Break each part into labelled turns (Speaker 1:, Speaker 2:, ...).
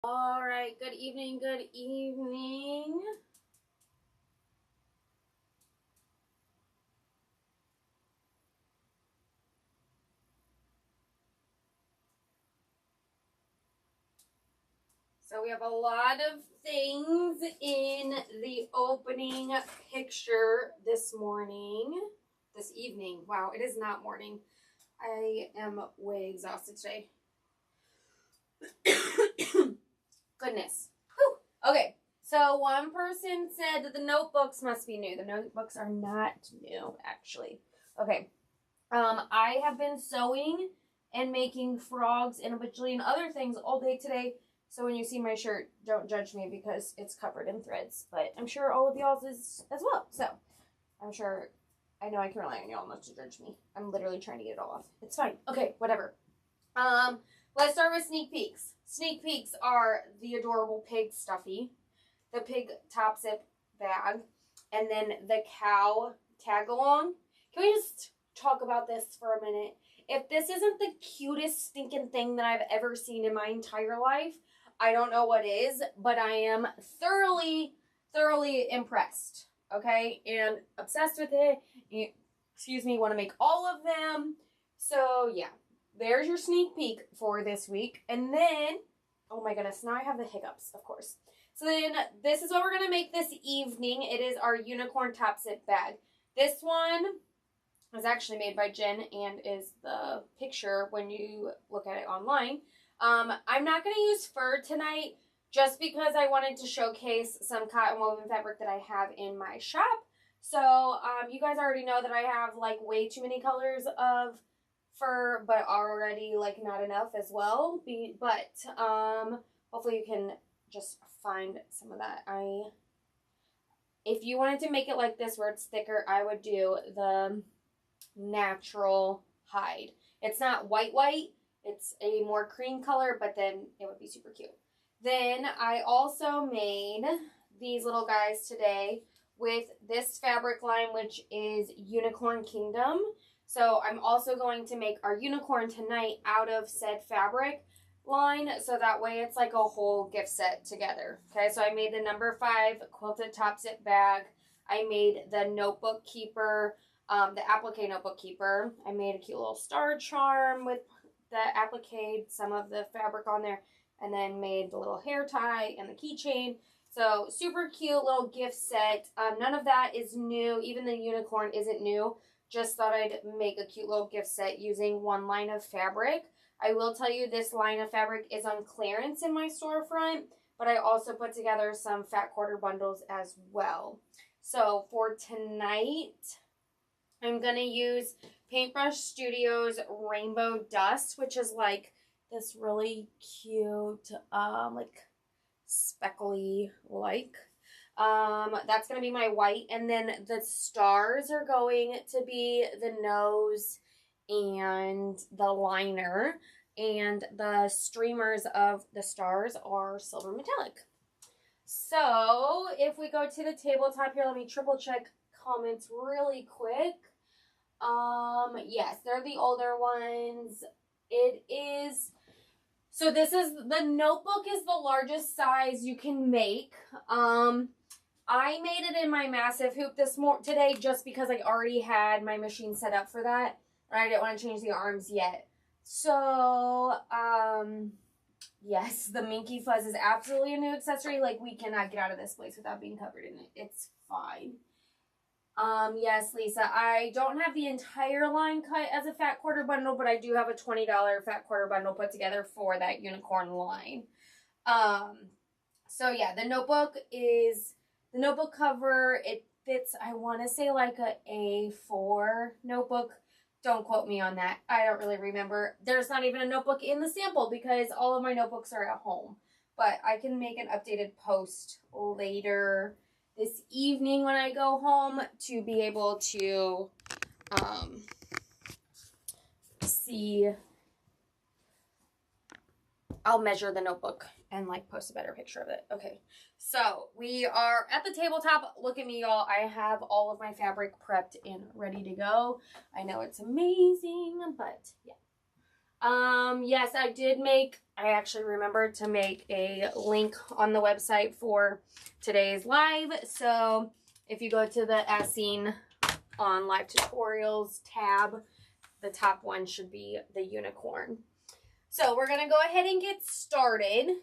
Speaker 1: All right, good evening, good evening. So we have a lot of things in the opening picture this evening. Wow, it is not morning. I am way exhausted today. Goodness. Whew. Okay, so one person said that the notebooks must be new. The notebooks are not new, actually. Okay. I have been sewing and making frogs and a bajillion other things all day today. So when you see my shirt, don't judge me because it's covered in threads. But I'm sure all of y'all's is as well. So I'm sure, I know I can rely on y'all not to judge me. I'm literally trying to get it all off. It's fine. Okay, whatever. Let's start with sneak peeks. Sneak peeks are the adorable pig stuffy, the pig top zip bag, and then the cow tag along. Can we just talk about this for a minute? If this isn't the cutest stinking thing that I've ever seen in my entire life, I don't know what is, but I am thoroughly impressed, okay, and obsessed with it. Excuse me, want to make all of them. So yeah, there's your sneak peek for this week. And then, oh my goodness, now I have the hiccups, of course. So then this is what we're going to make this evening. It is our unicorn top zip bag. This one was actually made by Jen and is the picture when you look at it online. I'm not going to use fur tonight just because I wanted to showcase some cotton woven fabric that I have in my shop. So you guys already know that I have like way too many colors of fur, but already like not enough as well. But hopefully you can just find some of that. If you wanted to make it like this where it's thicker, I would do the natural hide. It's not white, it's a more cream color, but then it would be super cute. Then I also made these little guys today with this fabric line, which is Unicorn Kingdom. So I'm also going to make our unicorn tonight out of said fabric line, so that way it's like a whole gift set together. Okay, so I made the number 5 quilted top zip bag. I made the notebook keeper, the applique notebook keeper. I made a cute little star charm with the applique, some of the fabric on there, and then made the little hair tie and the keychain. So super cute little gift set. None of that is new. Even the unicorn isn't new. Just thought I'd make a cute little gift set using one line of fabric. I will tell you this line of fabric is on clearance in my storefront, but I also put together some fat quarter bundles as well. So for tonight, I'm going to use Paintbrush Studios Rainbow Dust, which is like this really cute, like speckly like. That's going to be my white. And then the stars are going to be the nose and the liner. And the streamers of the stars are silver metallic. So if we go to the tabletop here, let me triple check comments really quick. Yes, they're the older ones. It is, so this is, the notebook is the largest size you can make. I made it in my massive hoop today just because I already had my machine set up for that. And I didn't want to change the arms yet. So, yes, the Minky Fuzz is absolutely a new accessory. Like, we cannot get out of this place without being covered in it. It's fine. Yes, Lisa, I don't have the entire line cut as a fat quarter bundle, but I do have a $20 fat quarter bundle put together for that unicorn line. So yeah, the notebook cover, it fits, I want to say like a A4 notebook. Don't quote me on that. I don't really remember. There's not even a notebook in the sample because all of my notebooks are at home. But I can make an updated post later this evening when I go home to be able to see. I'll measure the notebook and like post a better picture of it. Okay, so we are at the tabletop. Look at me, y'all. I have all of my fabric prepped and ready to go. I know it's amazing, but yeah. Yes, I actually remembered to make a link on the website for today's live. So if you go to the Satin on live tutorials tab, the top one should be the unicorn. So we're going to go ahead and get started.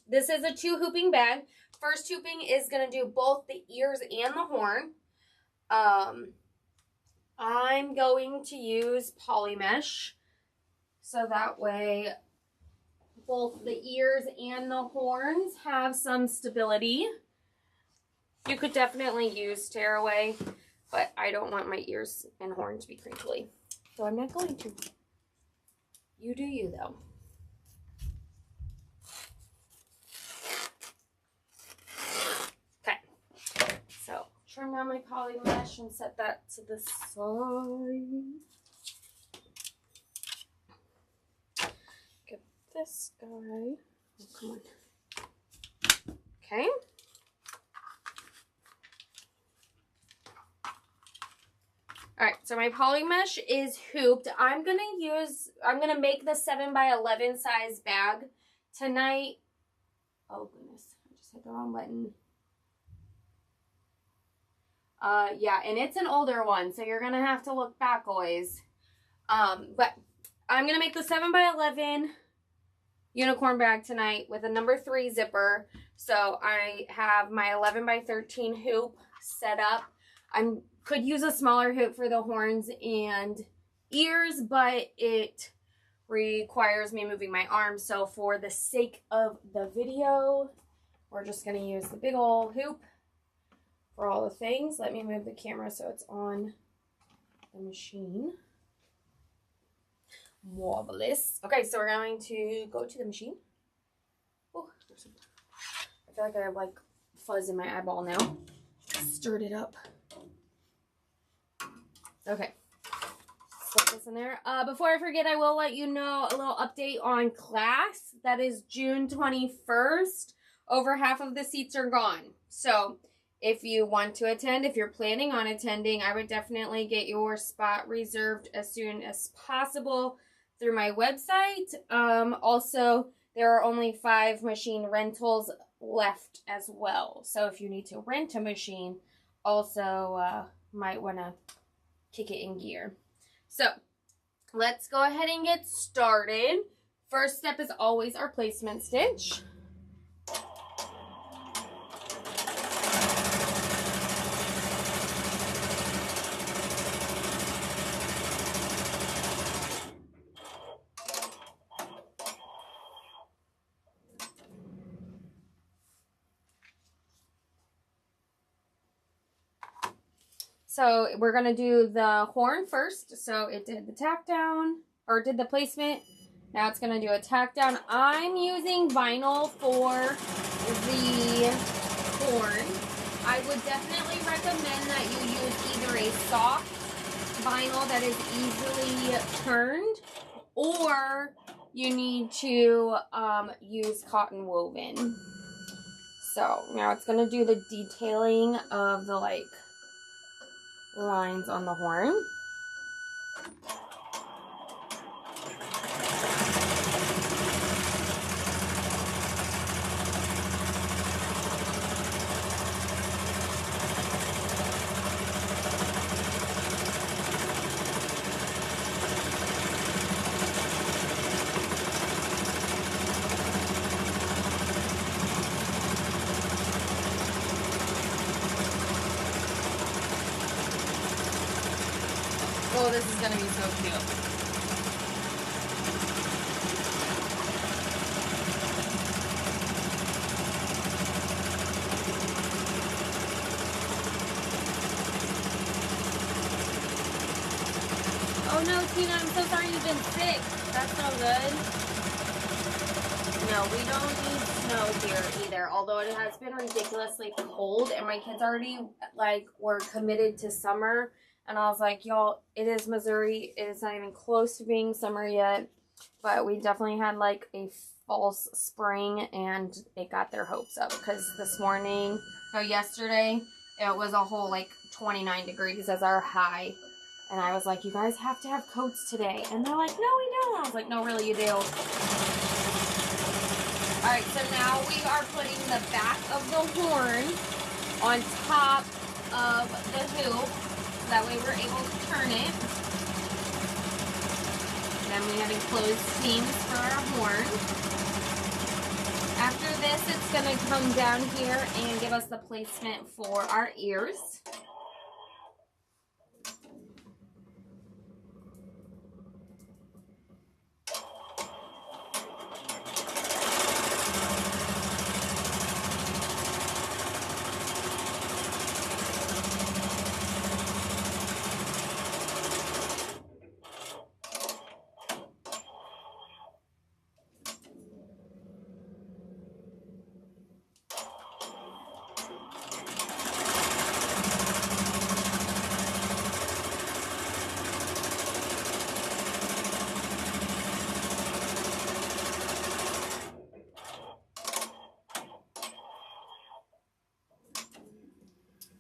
Speaker 1: This is a 2 hooping bag. First hooping is going to do both the ears and the horn. I'm going to use poly mesh, so that way both the ears and the horns have some stability. You could definitely use tearaway, but I don't want my ears and horn to be crinkly, so I'm not going to. You do you, though. Okay, so trim down my poly mesh and set that to the side. Get this guy. Oh, come on. Okay. All right, so my poly mesh is hooped. I'm gonna make the 7x11 size bag tonight. Oh goodness, I just hit the wrong button. Yeah, and it's an older one, so you're gonna have to look back always. But I'm gonna make the 7x11 unicorn bag tonight with a number 3 zipper. So I have my 11x13 hoop set up. Could use a smaller hoop for the horns and ears, but it requires me moving my arms. So for the sake of the video, we're just going to use the big old hoop for all the things. Let me move the camera so it's on the machine. Marvelous. Okay, so we're going to go to the machine. Oh, I feel like I have like fuzz in my eyeball now. Stirred it up. Okay, put this in there. Before I forget, I will let you know a little update on class. That is June 21st. Over half of the seats are gone. So if you want to attend, if you're planning on attending, I would definitely get your spot reserved as soon as possible through my website. Also, there are only 5 machine rentals left as well. So if you need to rent a machine, also might want to kick it in gear. So let's go ahead and get started. First step is always our placement stitch. So we're going to do the horn first. So it did the tack down, or did the placement. Now it's going to do a tack down. I'm using vinyl for the horn. I would definitely recommend that you use either a soft vinyl that is easily turned, or you need to use cotton woven. So now it's going to do the detailing of the lines on the horn. Oh, this is going to be so cute. Oh no, Tina, I'm so sorry you've been sick. That's no good. No, we don't need snow here either, although it has been ridiculously cold, and my kids already, were committed to summer. And I was like, y'all, it is Missouri. It is not even close to being summer yet. But we definitely had, a false spring, and it got their hopes up. Because yesterday, it was a whole, 29 degrees as our high. And I was like, you guys have to have coats today. And they're like, no, we don't. I was like, no, really, you do. All right, so now we are putting the back of the horn on top of the hoop. So that way we're able to turn it. And then we have enclosed seams for our horn. After this, it's going to come down here and give us the placement for our ears.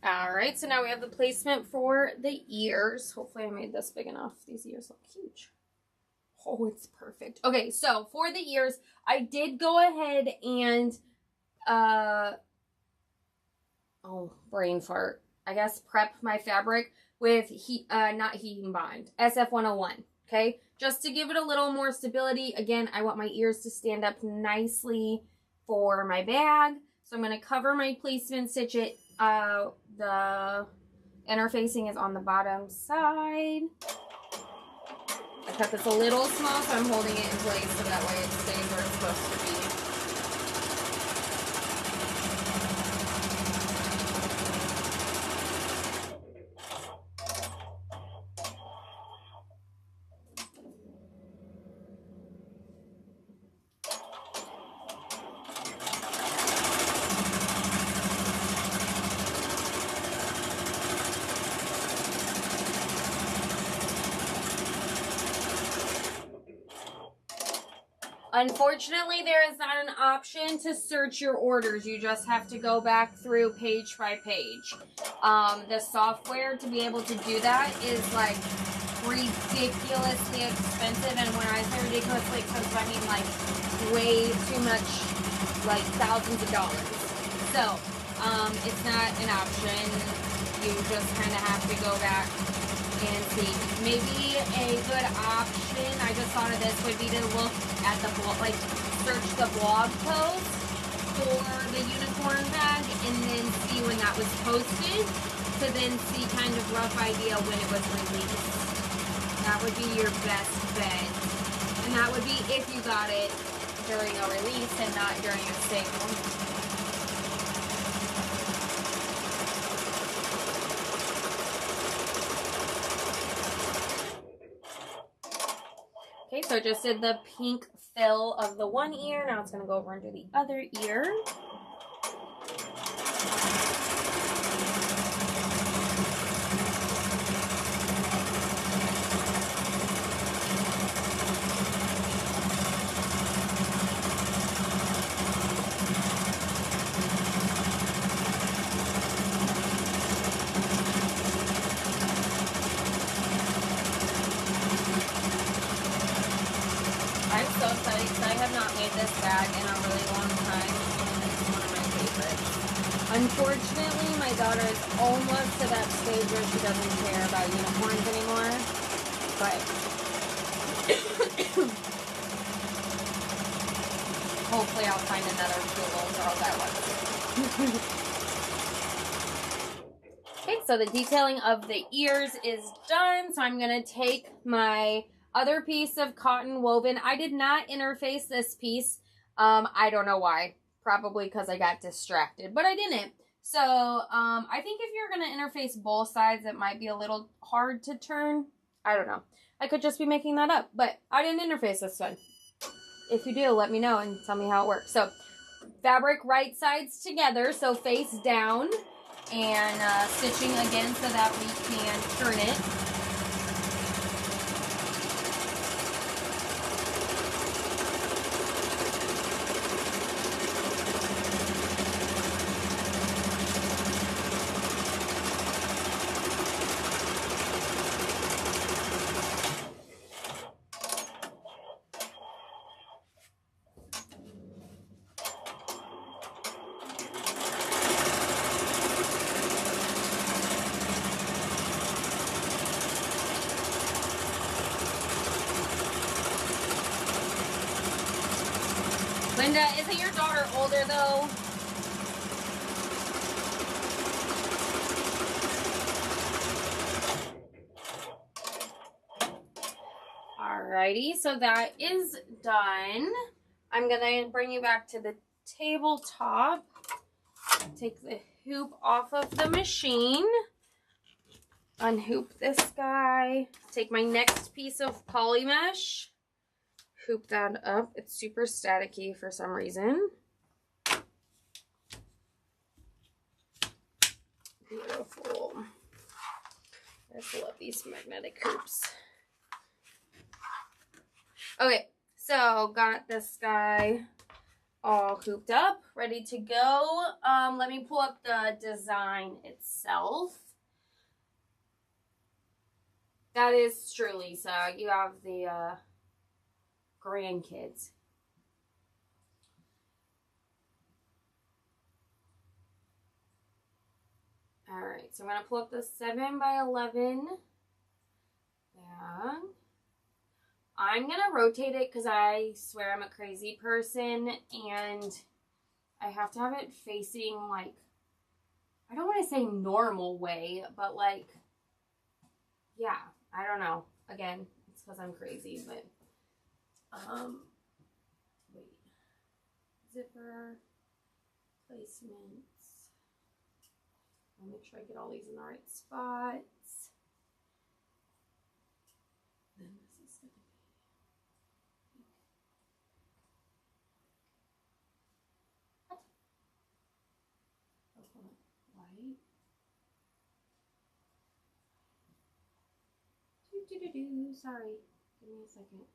Speaker 1: Alright, so now we have the placement for the ears. Hopefully I made this big enough. These ears look huge. Oh, it's perfect. Okay, so for the ears, I did go ahead and, oh, brain fart. I guess prep my fabric with, not heat and bind, SF101, okay? Just to give it a little more stability. Again, I want my ears to stand up nicely for my bag. So I'm going to cover my placement, stitch it. The interfacing is on the bottom side. I cut this a little small, so I'm holding it in place so that way it stays where it's supposed to be. Unfortunately, there is not an option to search your orders. You just have to go back through page by page. The software to be able to do that is like ridiculously expensive. And when I say ridiculously expensive, I mean like way too much, like thousands of dollars. So it's not an option. You just kind of have to go back and see. Maybe a good option, I just thought of this, would be to look at the blog, like search the blog post for the unicorn bag and then see when that was posted to then see kind of rough idea when it was released. That would be your best bet. And that would be if you got it during a release and not during a sale. Okay, so I just did the pink fill of the one ear. Now it's going to go over and do the other ear. I'm so excited because I have not made this bag in a really long time, and it's one of my favorites. Unfortunately, my daughter is almost to that stage where she doesn't care about unicorns anymore, but hopefully I'll find another little girl that loves it. Okay, so the detailing of the ears is done, so I'm going to take my other piece of cotton woven. I did not interface this piece. I don't know why. Probably because I got distracted, but I didn't. So I think if you're going to interface both sides, it might be a little hard to turn. I don't know. I could just be making that up, but I didn't interface this one. If you do, let me know and tell me how it works. So fabric right sides together, so face down, and stitching again so that we can turn it. Linda, isn't your daughter older though? Alrighty, so that is done. I'm gonna bring you back to the tabletop. Take the hoop off of the machine. Unhoop this guy. Take my next piece of poly mesh. Hoop that up. It's super staticky for some reason. Beautiful. I just love these magnetic hoops. Okay, so got this guy all hooped up, ready to go. Let me pull up the design itself. That is true, Lisa. You have the grandkids. All right, so I'm gonna pull up the 7x11 bag. I'm gonna rotate it because I swear I'm a crazy person and I have to have it facing like, I don't want to say normal way, but like, yeah, I don't know. Again, it's because I'm crazy, but, wait, zipper, placements. I'll make sure I get all these in the right spots. Then this is going to be white. Sorry, give me a second.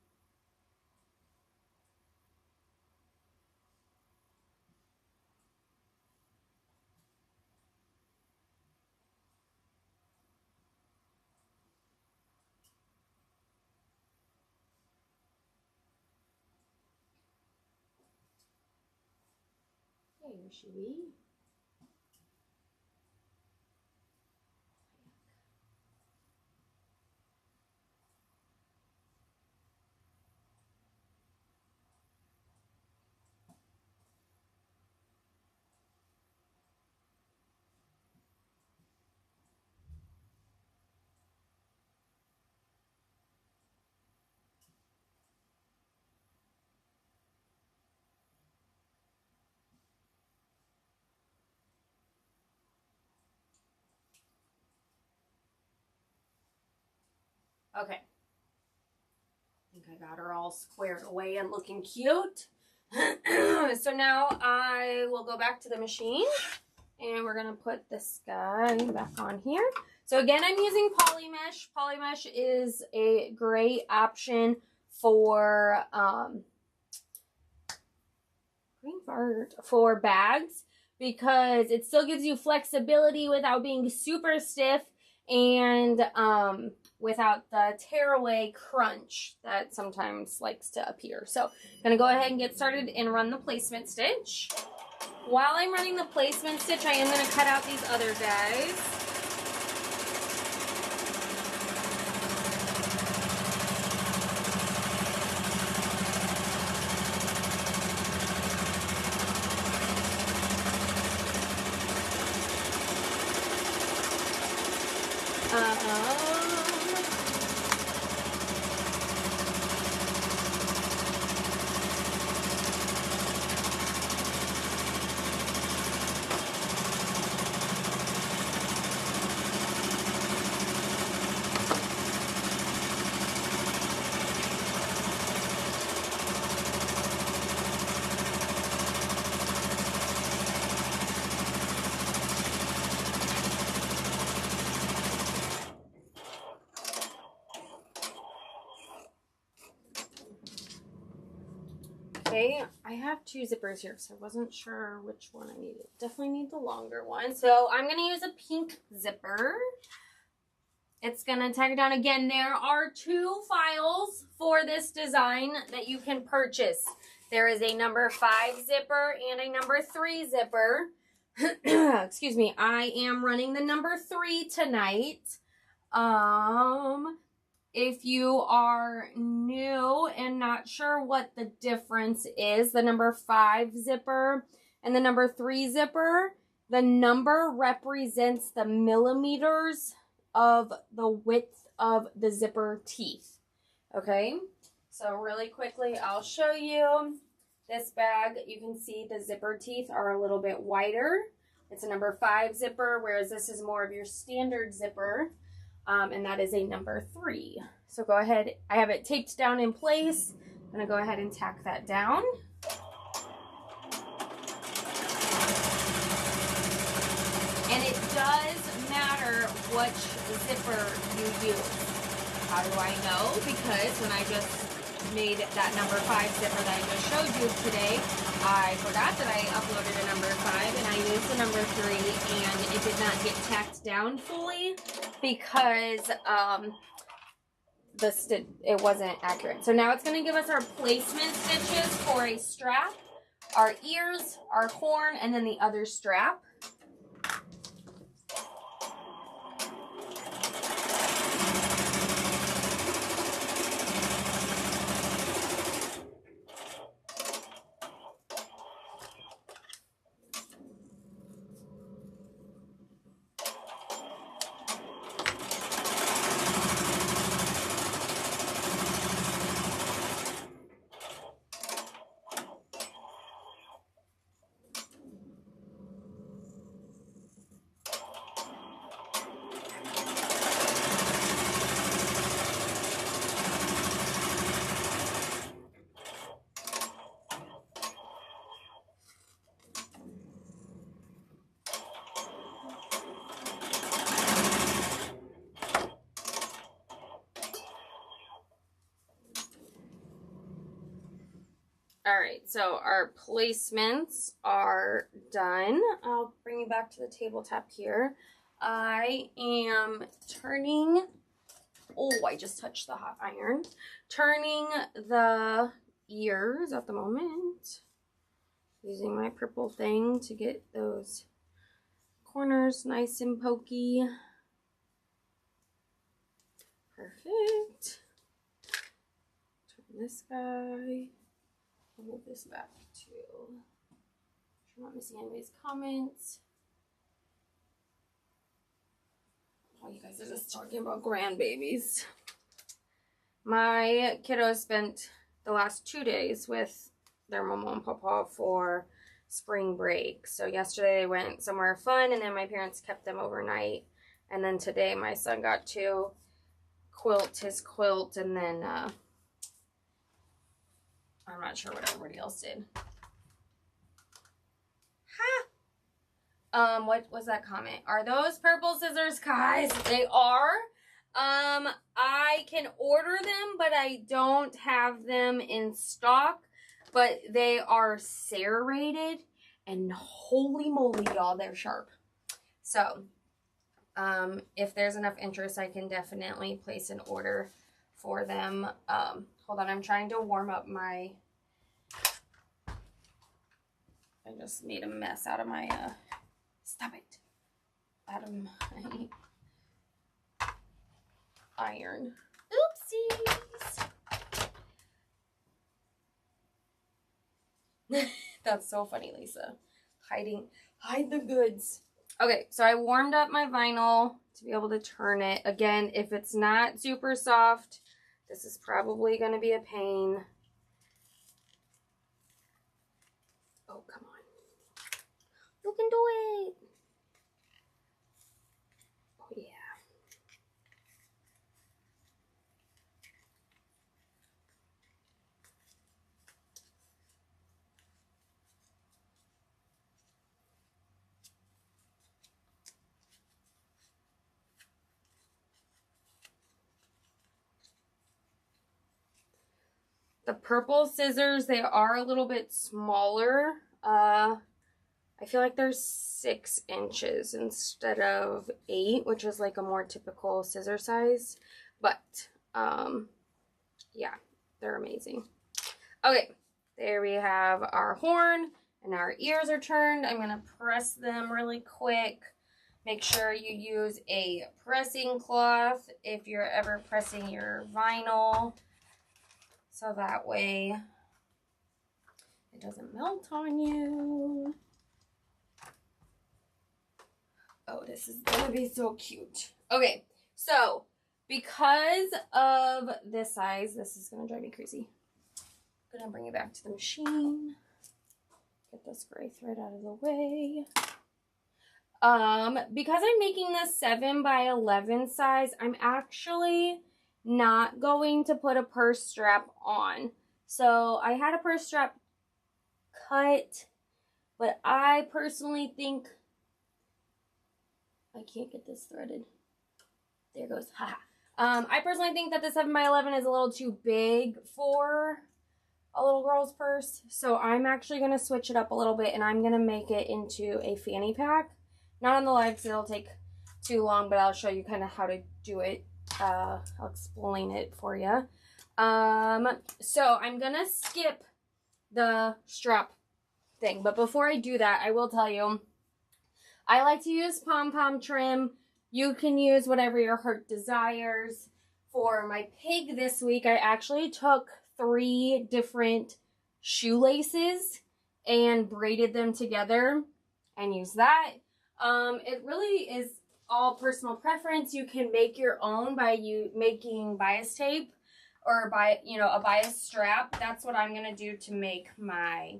Speaker 1: There she be. Okay. I think I got her all squared away and looking cute. So now I will go back to the machine and we're going to put this guy back on here. So again, I'm using poly mesh. Poly mesh is a great option for bags because it still gives you flexibility without being super stiff and without the tearaway crunch that sometimes likes to appear. So I'm going to go ahead and get started and run the placement stitch. While I'm running the placement stitch, I am going to cut out these other guys. Okay, I have two zippers here, so I wasn't sure which one I needed. Definitely need the longer one. So I'm going to use a pink zipper. It's going to tag it down again. There are two files for this design that you can purchase. There is a number 5 zipper and a number 3 zipper. Excuse me. I am running the number 3 tonight. if you are new and not sure what the difference is, the number 5 zipper and the number 3 zipper, the number represents the millimeters of the width of the zipper teeth. Okay, so really quickly, I'll show you this bag. You can see the zipper teeth are a little bit wider. It's a number 5 zipper, whereas this is more of your standard zipper, and that is a number 3. So go ahead, I have it taped down in place. I'm gonna go ahead and tack that down. And it does matter which zipper you use. How do I know? Because when I just made that number 5 zipper that I just showed you today, I forgot that I uploaded a number 5 and I used the number 3 and it did not get tacked down fully because it wasn't accurate. So now it's going to give us our placement stitches for a strap, our ears, our horn, and then the other strap. All right, so our placements are done. I'll bring you back to the tabletop here. I am turning, oh, I just touched the hot iron. Turning the ears at the moment. Using my purple thing to get those corners nice and pokey. Perfect. Turn this guy. I'll move this back too. I'm not missing anybody's comments. Oh, you guys are just talking about grandbabies. My kiddos spent the last 2 days with their mama and papa for spring break. So yesterday they went somewhere fun and then my parents kept them overnight. And then today my son got to quilt his quilt and then I'm not sure what everybody else did. Ha! What was that comment? Are those purple scissors, guys? They are. I can order them, but I don't have them in stock. But they are serrated, and holy moly, y'all, they're sharp. So, if there's enough interest, I can definitely place an order for them. Hold on, I'm trying to warm up my... I just made a mess out of my, stop it, out of my iron. Oopsies. That's so funny, Lisa. Hide the goods. Okay, so I warmed up my vinyl to be able to turn it. Again, if it's not super soft, this is probably going to be a pain. Oh, come on. You can do it. Oh, yeah. The purple scissors, they are a little bit smaller. I feel like they're 6 inches instead of 8, which is like a more typical scissor size. But, yeah, they're amazing. Okay, there we have our horn and our ears are turned. I'm going to press them really quick Make sure you use a pressing cloth if you're ever pressing your vinyl, so that way it doesn't melt on you. Oh, this is gonna be so cute. Okay, so because of this size, this is gonna drive me crazy. I'm gonna bring it back to the machine. Get this gray thread out of the way. Because I'm making this 7 by 11 size, I'm actually not going to put a purse strap on. So I had a purse strap cut, but I personally think I can't get this threaded. There it goes. Haha. I personally think that the 7 by 11 is a little too big for a little girl's purse. So I'm actually going to switch it up a little bit, and I'm going to make it into a fanny pack. Not on the live because it'll take too long, but I'll show you kind of how to do it. I'll explain it for you. So I'm going to skip the strap thing. But before I do that, I will tell you, I like to use pom-pom trim. You can use whatever your heart desires. For my pig this week, I actually took 3 different shoelaces and braided them together and used that. It really is all personal preference. You can make your own by making bias tape or a bias strap. That's what I'm going to do to make my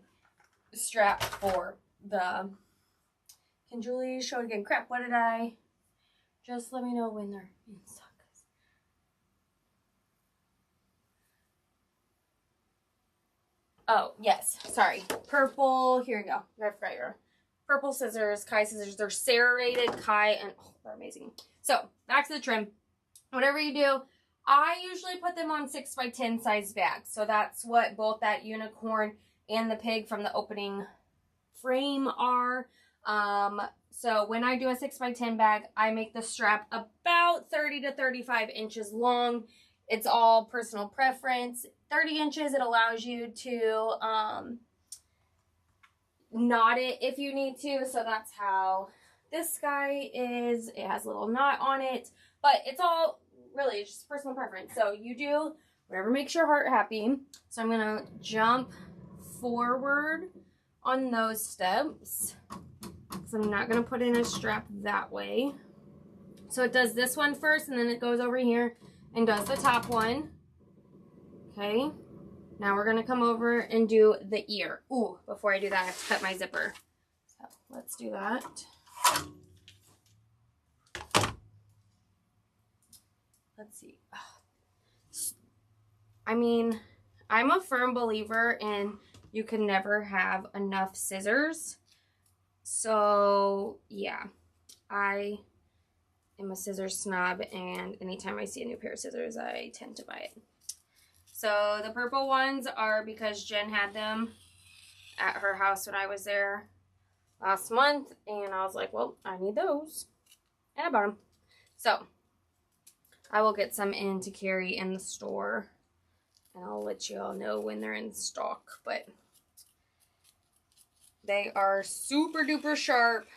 Speaker 1: strap for the... Can Julie show it again? Crap, what did I... Just let me know when they're in stock. Oh, yes. Sorry. Purple. Here you go. I forgot your purple scissors, Kai scissors. They're serrated Kai, and oh, they're amazing. So, back to the trim. Whatever you do, I usually put them on 6 by 10 size bags. So, that's what both that unicorn and the pig from the opening frame are. So when I do a 6 by 10 bag, I make the strap about 30 to 35 inches long. It's all personal preference. 30 inches, it allows you to knot it if you need to. So that's how this guy is. It has a little knot on it, but it's all really just personal preference. So you do whatever makes your heart happy. So I'm going to jump forward on those steps. So I'm not going to put in a strap that way. So it does this one first, and then it goes over here and does the top one. Okay. Now we're going to come over and do the ear. Ooh, before I do that, I have to cut my zipper. So let's do that. Let's see. I mean, I'm a firm believer in you can never have enough scissors. So, yeah, I am a scissors snob, and anytime I see a new pair of scissors, I tend to buy it. So, the purple ones are because Jen had them at her house when I was there last month, and I was like, well, I need those, and I bought them. So, I will get some in to carry in the store, and I'll let you all know when they're in stock, but... They are super duper sharp.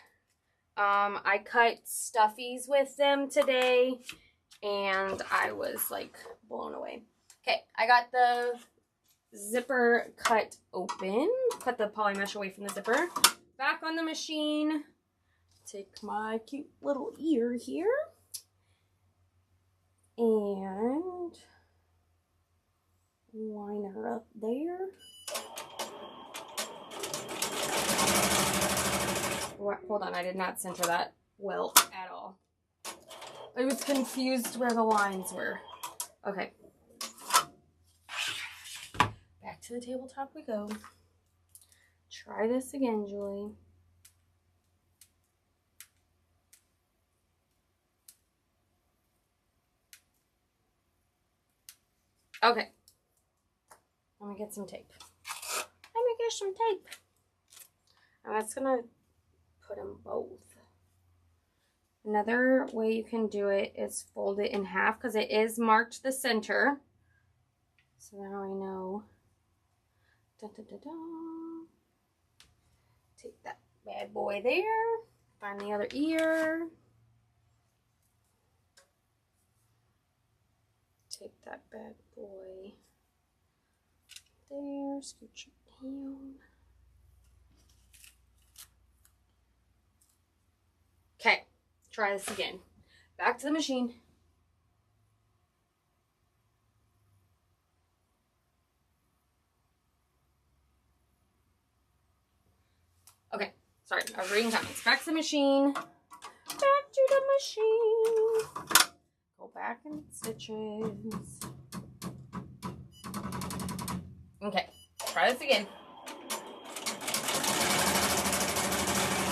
Speaker 1: I cut stuffies with them today, and I was like blown away. Okay, I got the zipper cut open. Cut the poly mesh away from the zipper. Back on the machine. Take my cute little ear here. And line her up there. Hold on, I did not center that well at all. I was confused where the lines were. Okay. Back to the tabletop we go. Try this again, Julie. Okay. Let me get some tape. Let me get some tape. And that's gonna put them both. Another way you can do it is fold it in half because it is marked the center. So now I know. Da, da, da, da. Take that bad boy there. Find the other ear. Take that bad boy there, scooch it down. Okay, try this again. Back to the machine. Okay, sorry, I was reading comments. Back to the machine. Back to the machine. Go back in stitches. Okay, try this again.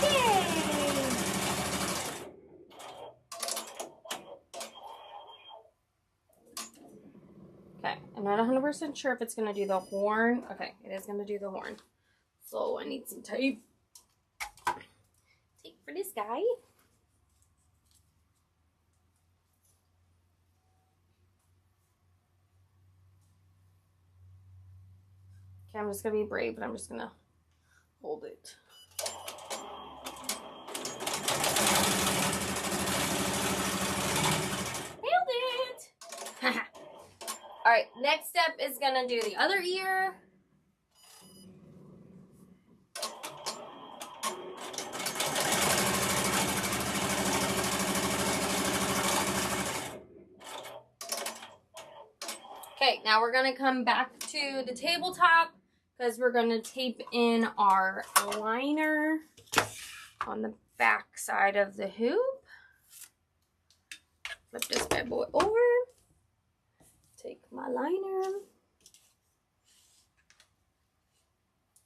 Speaker 1: Yay! Okay, I'm not 100% sure if it's going to do the horn. Okay, it is going to do the horn. So I need some tape. Tape for this guy. Okay, I'm just going to be brave, but I'm just going to hold it. Nailed it! Alright, next step is going to do the other ear. Okay, now we're going to come back to the tabletop because we're going to tape in our liner on the back side of the hoop. Flip this bad boy over. Take my liner.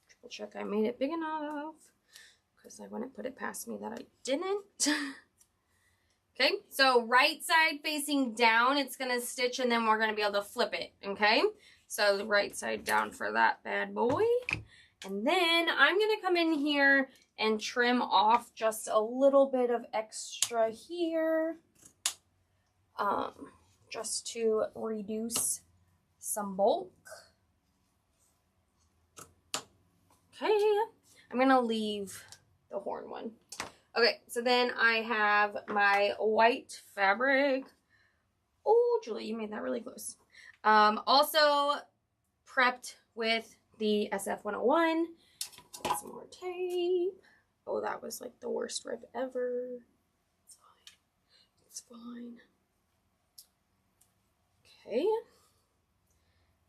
Speaker 1: Triple check I made it big enough because I wouldn't put it past me that I didn't. Okay, so right side facing down, it's going to stitch and then we're going to be able to flip it, okay? So the right side down for that bad boy. And then I'm going to come in here and trim off just a little bit of extra here. Just to reduce some bulk. Okay, I'm going to leave the horn one. Okay, so then I have my white fabric. Oh, Julie, you made that really close. Also prepped with the SF-101. Get some more tape. Oh, that was like the worst rip ever. It's fine. It's fine. Okay.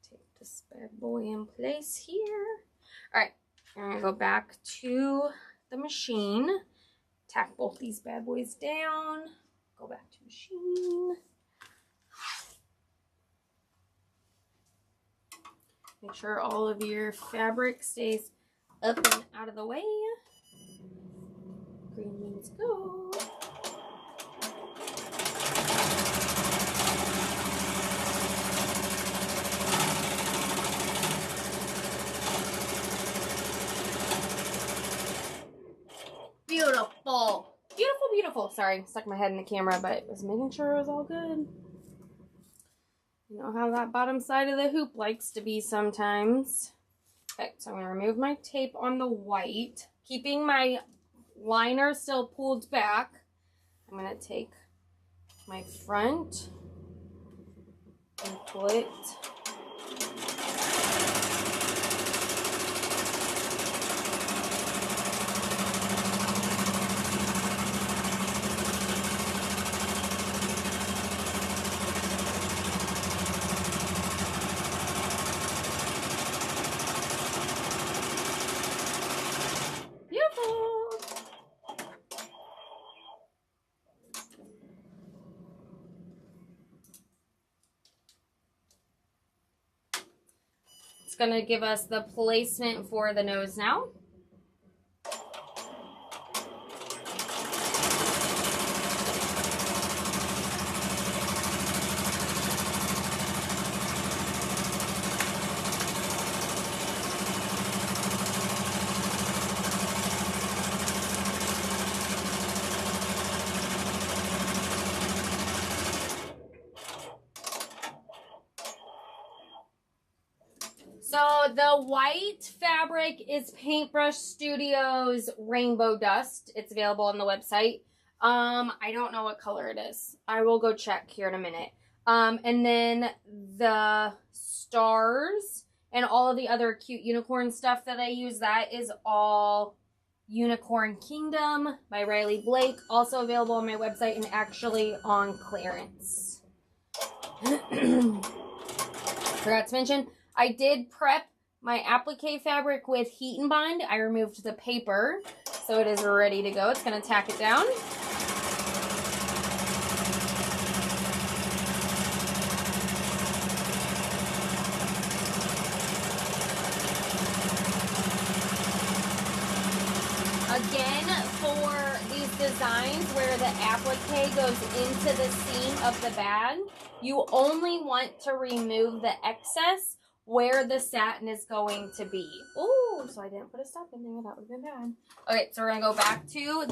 Speaker 1: Take this bad boy in place here. All right, I'm gonna go back to the machine. Tack both these bad boys down. Go back to machine. Make sure all of your fabric stays up and out of the way. Green means go. Beautiful. Beautiful, beautiful. Sorry, stuck my head in the camera, but was making sure it was all good. You know how that bottom side of the hoop likes to be sometimes. Okay, so I'm going to remove my tape on the white, keeping my liner still pulled back. I'm going to take my front and pull it. Going to give us the placement for the nose now. So the white fabric is Paintbrush Studios Rainbow Dust. It's available on the website. I don't know what color it is. I will go check here in a minute. And then the stars and all of the other cute unicorn stuff that I use, that is all Unicorn Kingdom by Riley Blake. Also available on my website and actually on clearance. Forgot to mention, I did prep my applique fabric with Heat and Bond. I removed the paper, so it is ready to go. It's going to tack it down. Again, for these designs where the applique goes into the seam of the bag, you only want to remove the excess where the satin is going to be. Oh, so I didn't put a stop in there. That would have been bad. Okay, so we're going to go back to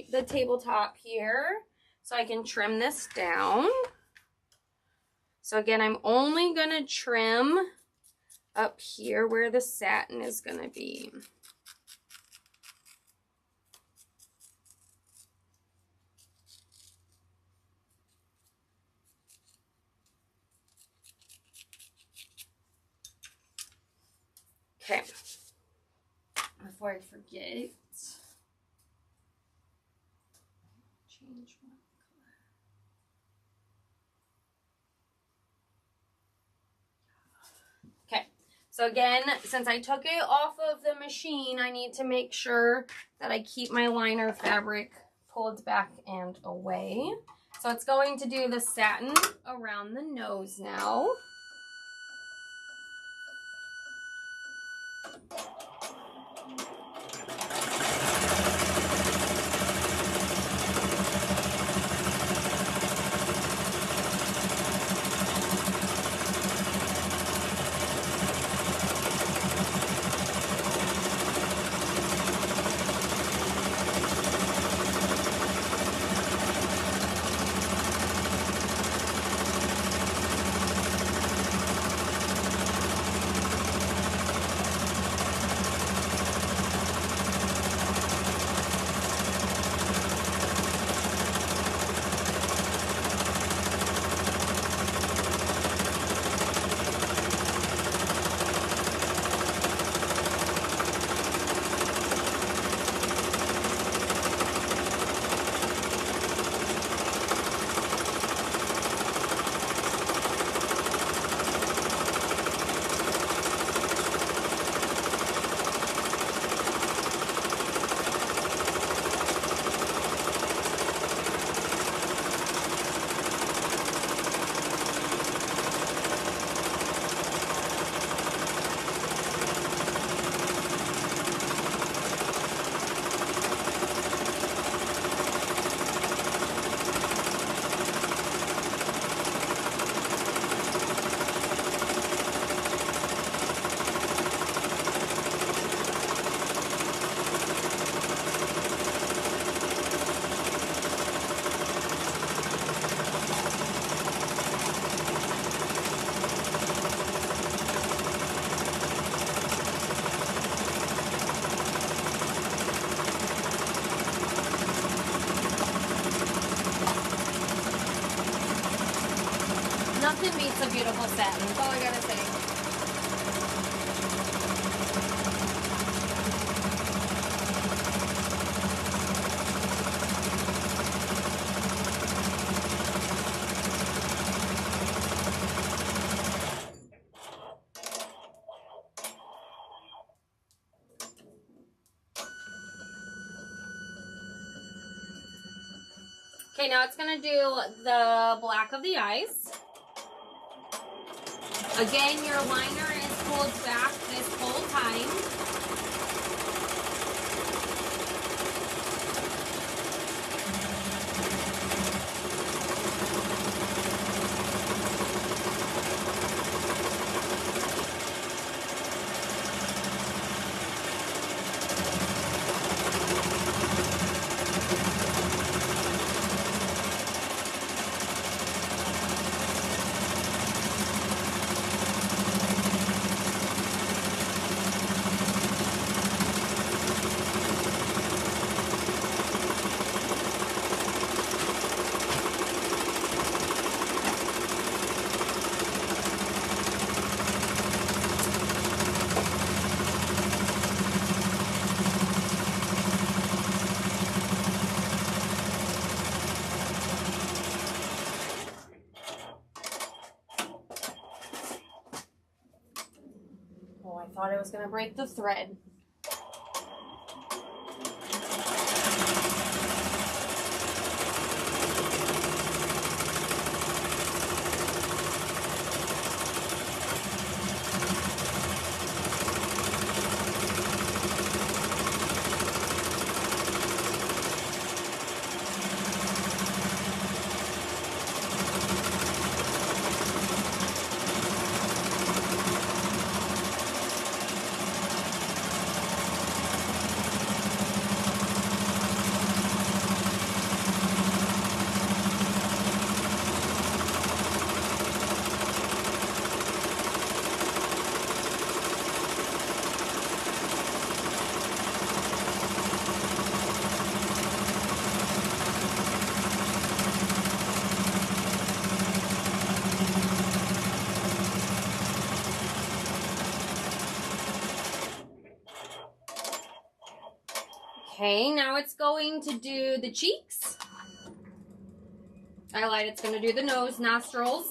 Speaker 1: the tabletop here so I can trim this down. So again, I'm only going to trim up here where the satin is going to be. Okay, before I forget, change one color. Okay, so again, since I took it off of the machine, I need to make sure that I keep my liner fabric pulled back and away. So it's going to do the satin around the nose now. Nothing beats a beautiful satin. That's all I gotta say. Okay, now it's gonna do the black of the eyes. Again, your liner is pulled back this whole time. I thought I was going to break the thread. Okay, now it's going to do the cheeks. I lied, it's going to do the nose, nostrils.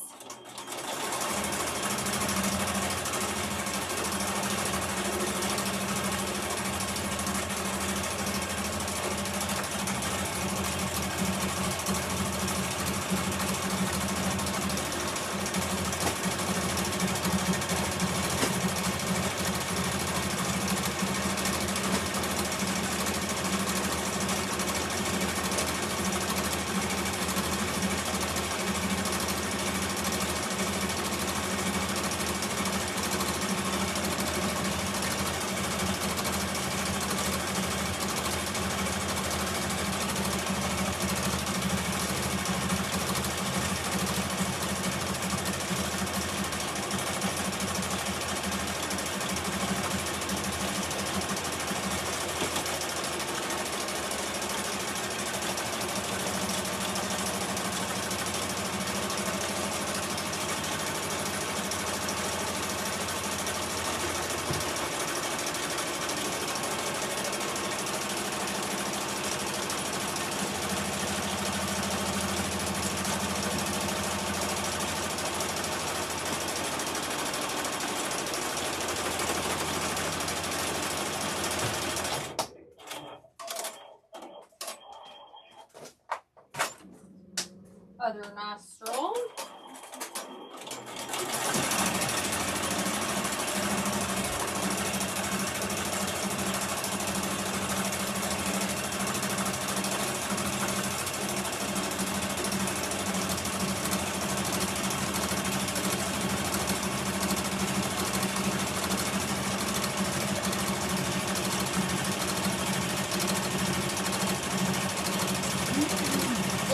Speaker 1: Other nostril.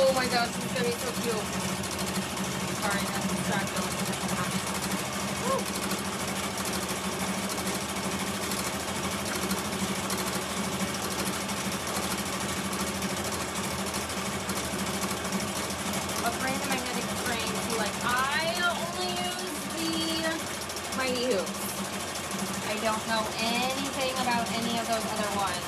Speaker 1: Oh my gosh, it's gonna be so cute. Sorry, I'm distracted. A frame, the magnetic frame. So like, I only use the Mighty Hoops. I don't know anything about any of those other ones.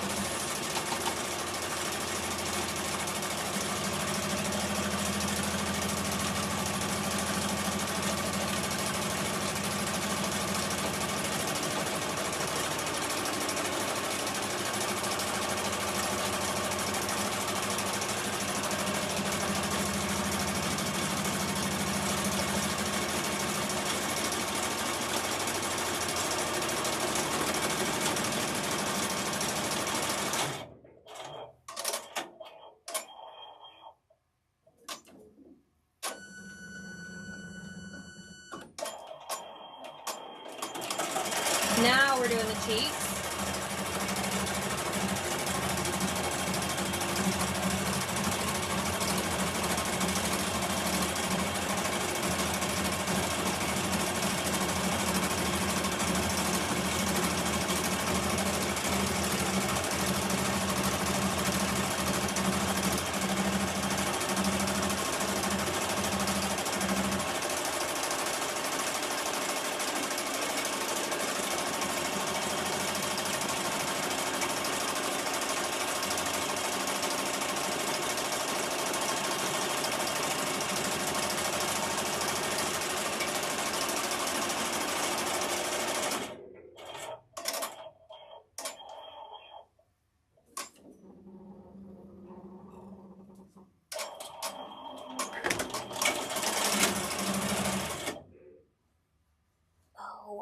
Speaker 1: Now we're doing the cheeks.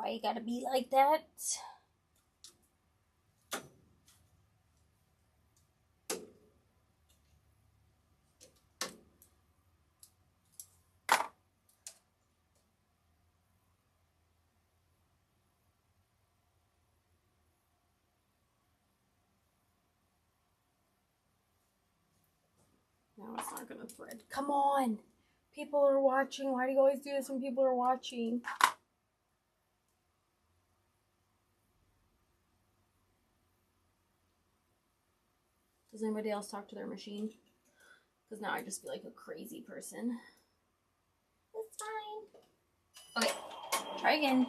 Speaker 1: Why you gotta be like that? No, it's not gonna thread. Come on! People are watching. Why do you always do this when people are watching? Does anybody else talk to their machine? Because now I just feel like a crazy person. It's fine. Okay, try again.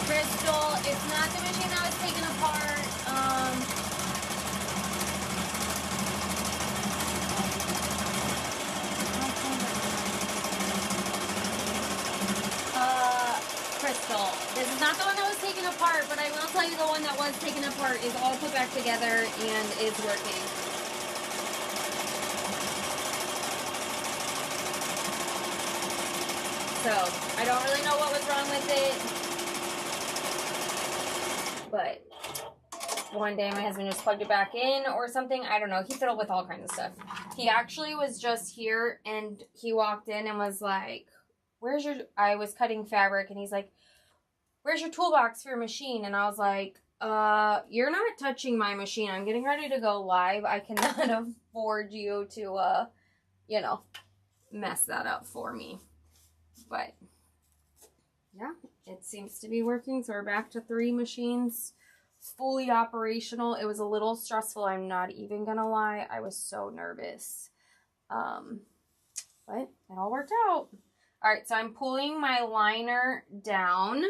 Speaker 1: Crystal, it's not the machine that was taken apart. Crystal, this is not the one that was taken apart, but I will tell you the one that was taken apart is all put back together and is working. So, I don't really know what was wrong with it, but one day my husband just plugged it back in or something. I don't know. He fiddled with all kinds of stuff. He actually was just here and he walked in and was like, where's your, I was cutting fabric and he's like, where's your toolbox for your machine? And I was like, you're not touching my machine. I'm getting ready to go live. I cannot afford you to, you know, mess that up for me. But yeah, it seems to be working. So we're back to 3 machines, fully operational. It was a little stressful. I'm not even gonna lie. I was so nervous. But it all worked out. All right, so I'm pulling my liner down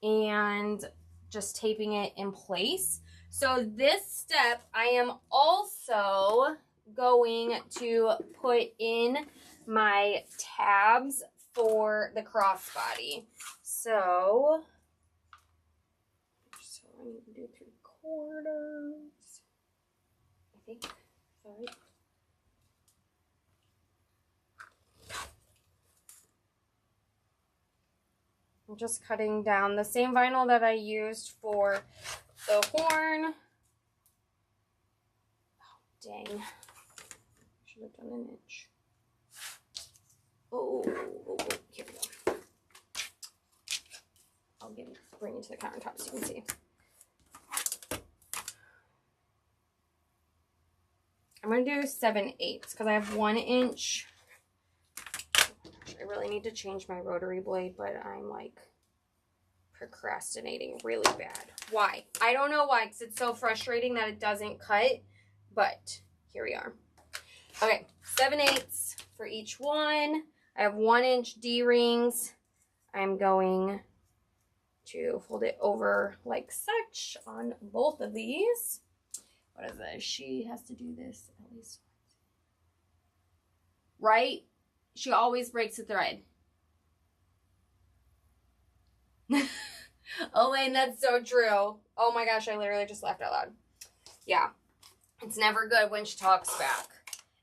Speaker 1: and just taping it in place. So this step, I am also going to put in my tabs for the crossbody. So I need to do 3/4. I think, sorry. I'm just cutting down the same vinyl that I used for the horn. Oh, dang. Should have done an inch. Oh, here we go. I'll bring it to the countertop so you can see. I'm going to do 7/8 because I have 1 inch. I really need to change my rotary blade, but I'm like procrastinating really bad. Why? I don't know why, because it's so frustrating that it doesn't cut, but here we are. Okay, 7/8 for each one. I have 1 inch D-rings. I'm going to fold it over like such on both of these. What is this? She has to do this at least. Right? She always breaks a thread. Oh, and that's so true. Oh my gosh, I literally just laughed out loud. Yeah. It's never good when she talks back.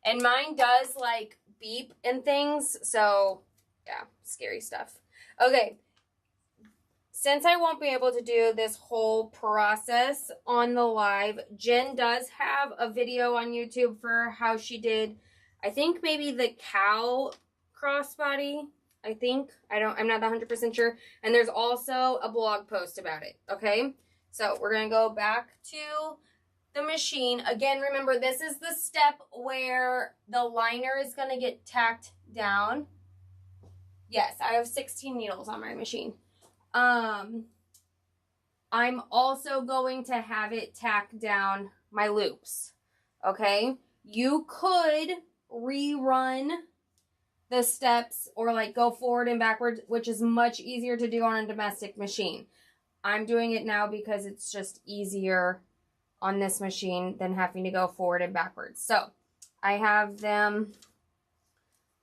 Speaker 1: And mine does like beep and things. So yeah, scary stuff. Okay. Since I won't be able to do this whole process on the live, Jen does have a video on YouTube for how she did, I think maybe the cow crossbody. I'm not 100% sure. And there's also a blog post about it. Okay. So we're going to go back to the machine. Again, remember, this is the step where the liner is going to get tacked down. Yes, I have 16 needles on my machine. I'm also going to have it tack down my loops. Okay. You could rerun the steps or like go forward and backwards, which is much easier to do on a domestic machine. I'm doing it now because it's just easier on this machine than having to go forward and backwards. So I have them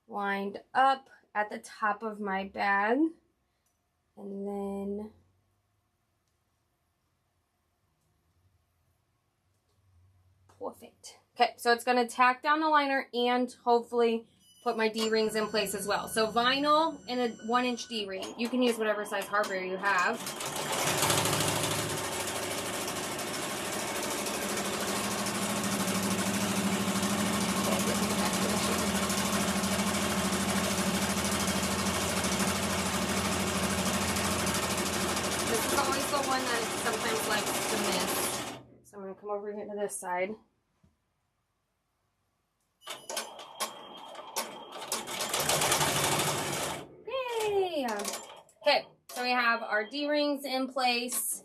Speaker 1: lined up at the top of my bag, and then Perfect. Okay, so it's going to tack down the liner and hopefully put my D-rings in place as well. So vinyl and a 1-inch D-ring. You can use whatever size hardware you have. This is always the one that it sometimes likes to miss. So I'm going to come over here to this side. Okay, so we have our D-rings in place,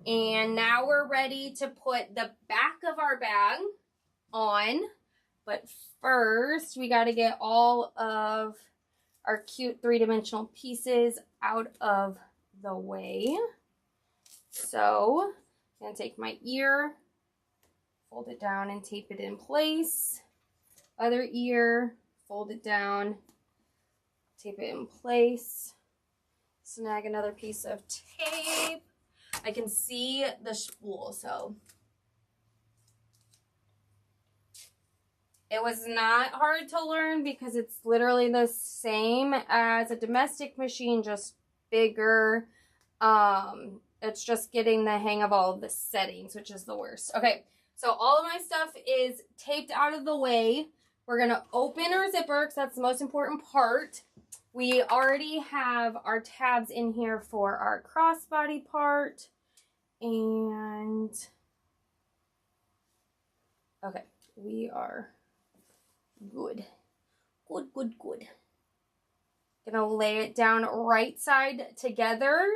Speaker 1: and now we're ready to put the back of our bag on, but first we got to get all of our cute 3-dimensional pieces out of the way. So I'm going to take my ear, fold it down and tape it in place. Other ear, fold it down, tape it in place. Snag another piece of tape. I can see the spool, so it was not hard to learn because it's literally the same as a domestic machine, just bigger. It's just getting the hang of all of the settings, which is the worst. Okay, so all of my stuff is taped out of the way. We're gonna open our zipper because that's the most important part. We already have our tabs in here for our crossbody part. And okay, we are good. Good. Gonna lay it down right side together.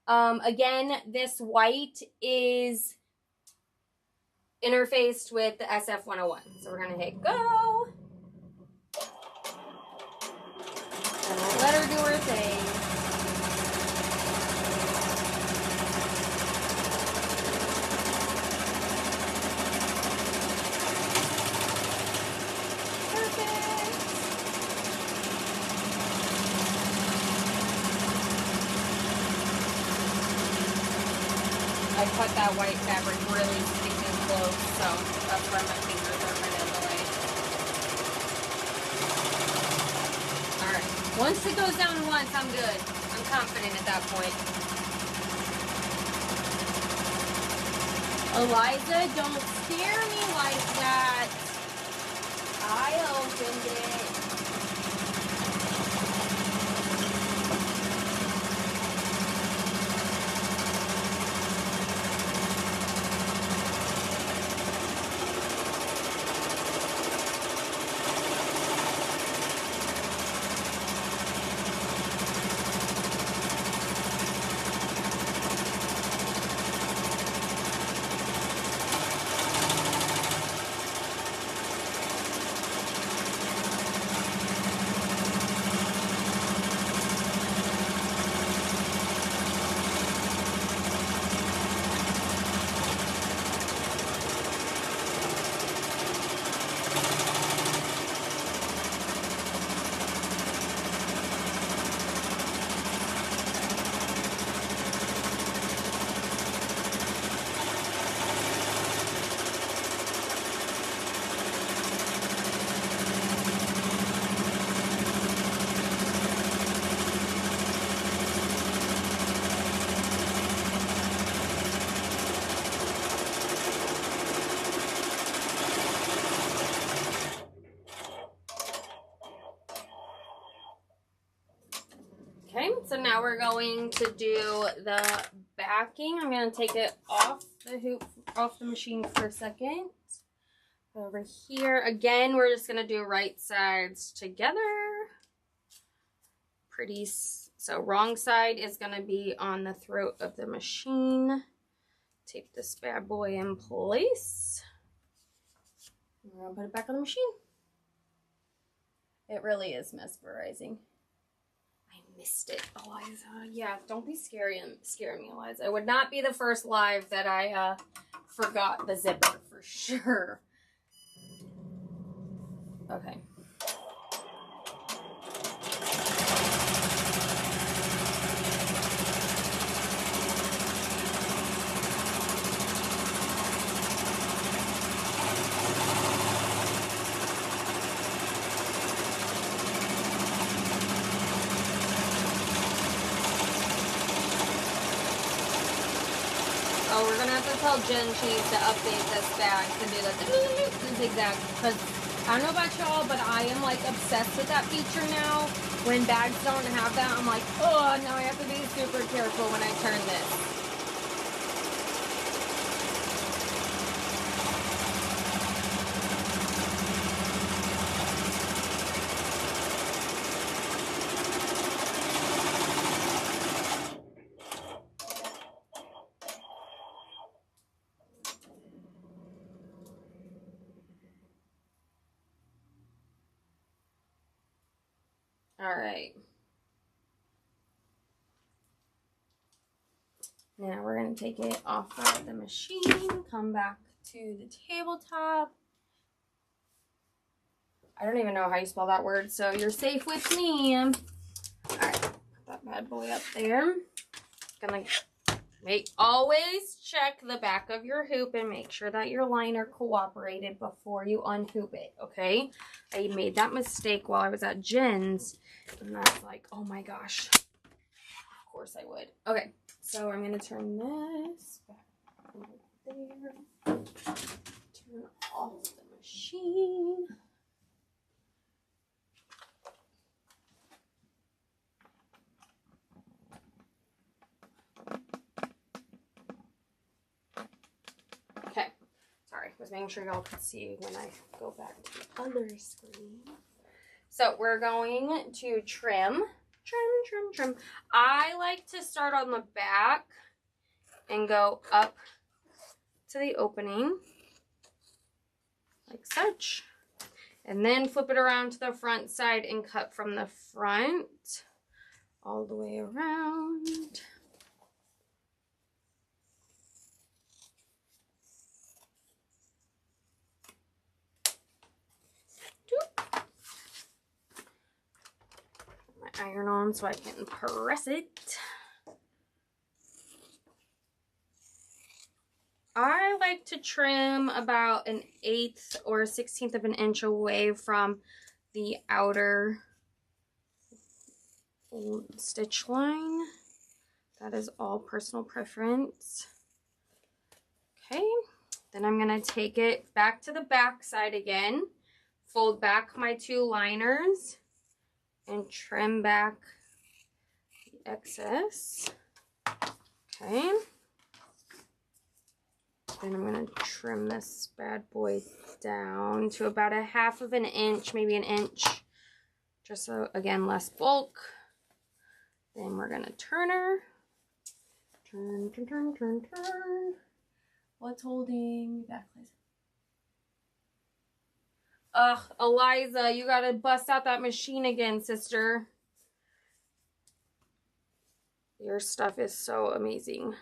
Speaker 1: Again, this white is interfaced with the SF-101. So we're gonna hit go. And let her do her thing. Perfect. I cut that white fabric really stinking close, so that's why my fingers are right in the way. Alright, once it goes down once, I'm good. I'm confident at that point. Eliza, don't scare me like that. I opened it. Okay, so now we're going to do the backing. I'm going to take it off the hoop, off the machine for a second. Over here, again, we're just going to do right sides together. Pretty, so wrong side is going to be on the throat of the machine. Tape this bad boy in place. We're going to put it back on the machine. It really is mesmerizing. Missed it, Eliza. Yeah, don't be scaring me, Eliza. It would not be the first live that I forgot the zipper for sure. Okay. know. We're gonna have to tell Jen she needs to update this bag to do the zigzag, because I don't know about y'all, but I am like obsessed with that feature now. When bags don't have that, I'm like, oh, now I have to be super careful when I turn this. All right. Now we're going to take it off of the machine, come back to the tabletop. I don't even know how you spell that word, so you're safe with me. All right, put that bad boy up there. Gonna always check the back of your hoop and make sure that your liner cooperated before you unhoop it, okay? I made that mistake while I was at Jen's, and that's like, oh my gosh. Of course I would. Okay, so I'm gonna turn this back over there. Turn off the machine. Okay, sorry, was making sure y'all could see when I go back to the other screen. So we're going to trim. I like to start on the back and go up to the opening like such, and then flip it around to the front side and cut from the front all the way around. My iron on so I can press it. I like to trim about 1/8 or 1/16 of an inch away from the outer stitch line. That is all personal preference. Okay, then I'm going to take it back to the back side again, fold back my 2 liners, and trim back the excess. Okay. Then I'm going to trim this bad boy down to about 1/2 of an inch, maybe an inch, just so, again, less bulk. Then we're going to turn her. Turn. What's holding me back, please? Ugh, Eliza, you got to bust out that machine again, sister. Your stuff is so amazing.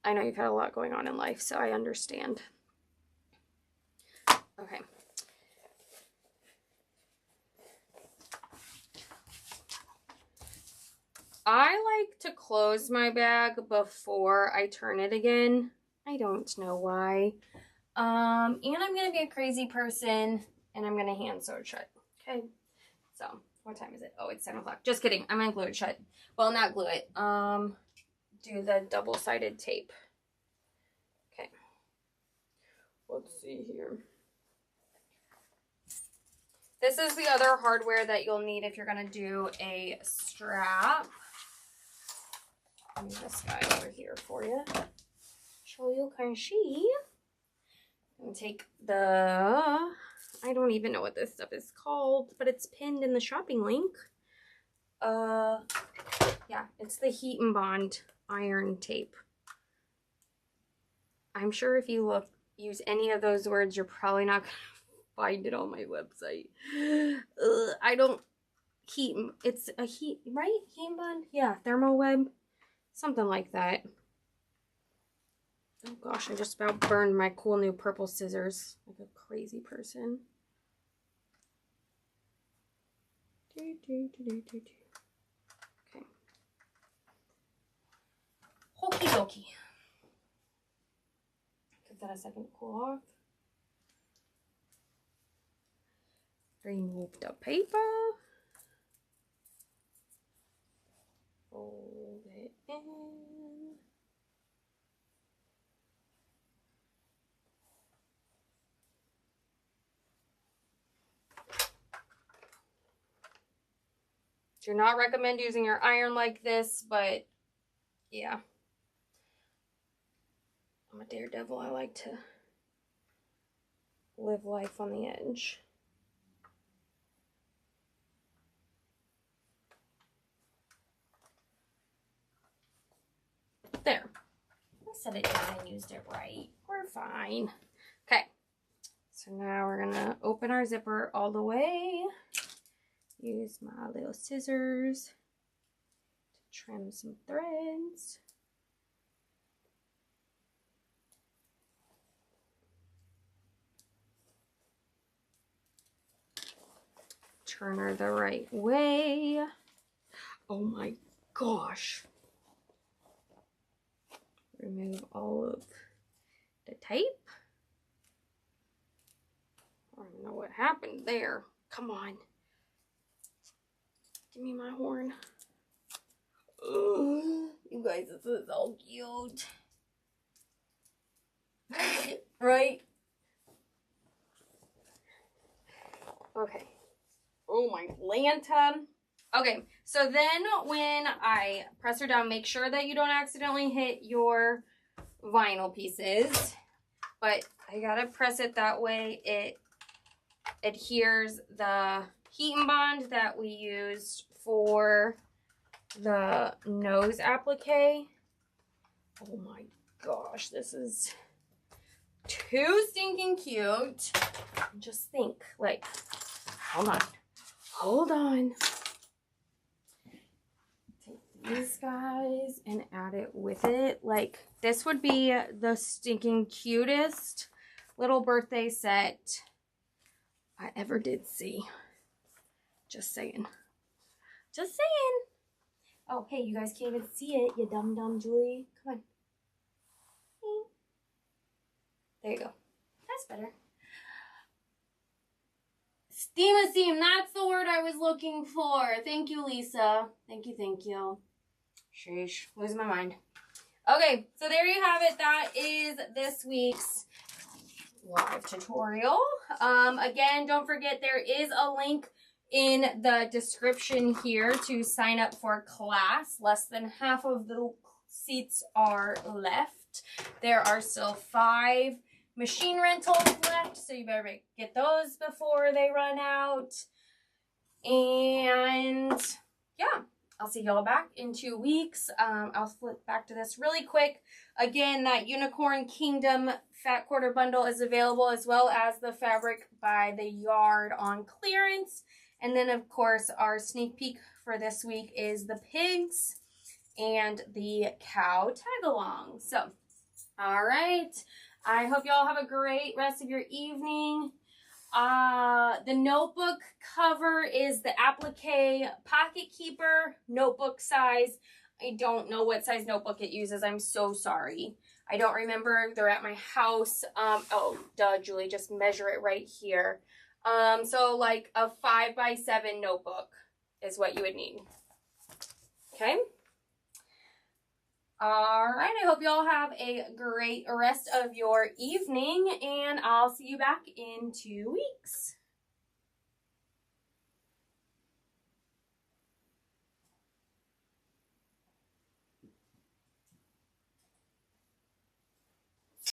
Speaker 1: I know you've had a lot going on in life, so I understand. Okay. I like to close my bag before I turn it again. I don't know why. And I'm going to be a crazy person, and I'm going to hand sew it shut. Okay. So, what time is it? Oh, it's 7 o'clock. Just kidding. I'm going to glue it shut. Well, not glue it. Do the double-sided tape. Okay. Let's see here. This is the other hardware that you'll need if you're going to do a strap. Move this guy over here for you. Show you can see. And take the, I don't even know what this stuff is called, but it's pinned in the shopping link. Yeah, it's the Heat and Bond iron tape. I'm sure if you use any of those words, you're probably not going to find it on my website. I don't, it's a heat, right? Heat and Bond? Yeah, thermal web, something like that. Oh gosh, I just about burned my cool new purple scissors like a crazy person. Okay. Okie dokie. Give that a second to cool off. Remove the paper. Fold it in. Do not recommend using your iron like this, but yeah. I'm a daredevil. I like to live life on the edge. There. I set it down and used it right. We're fine. Okay. So now we're going to open our zipper all the way. Use my little scissors to trim some threads. Turn her the right way. Oh my gosh. Remove all of the tape. I don't know what happened there. Come on. Give me my horn. Ugh, you guys, this is so cute. Right? Okay. Oh my Lanta. Okay, so then when I press her down, make sure that you don't accidentally hit your vinyl pieces. But I gotta press it that way it adheres the heat and bond that we used for the nose applique. Oh my gosh, this is too stinking cute. Just think, like, hold on. Take these guys and add it with it. Like, this would be the stinking cutest little birthday set I ever did see. Just saying. Just saying. Oh, hey, you guys can't even see it, you dumb Julie. Come on. There you go. That's better. Steam, that's the word I was looking for. Thank you, Lisa. Thank you. Sheesh, losing my mind. Okay, so there you have it. That is this week's live tutorial. Again, don't forget there is a link in the description here to sign up for class. Less than half of the seats are left. There are still 5 machine rentals left, so you better get those before they run out. And yeah, I'll see y'all back in 2 weeks. I'll flip back to this really quick. Again, that Unicorn Kingdom Fat Quarter Bundle is available, as well as the Fabric by the Yard on clearance. And then, of course, our sneak peek for this week is the pigs and the cow tag-along. So, all right. I hope y'all have a great rest of your evening. The notebook cover is the applique pocket keeper notebook size. I don't know what size notebook it uses. I'm so sorry. I don't remember. They're at my house. Oh, duh, Julie, just measure it right here. So like a 5x7 notebook is what you would need. Okay. All right, I hope you all have a great rest of your evening, and I'll see you back in 2 weeks.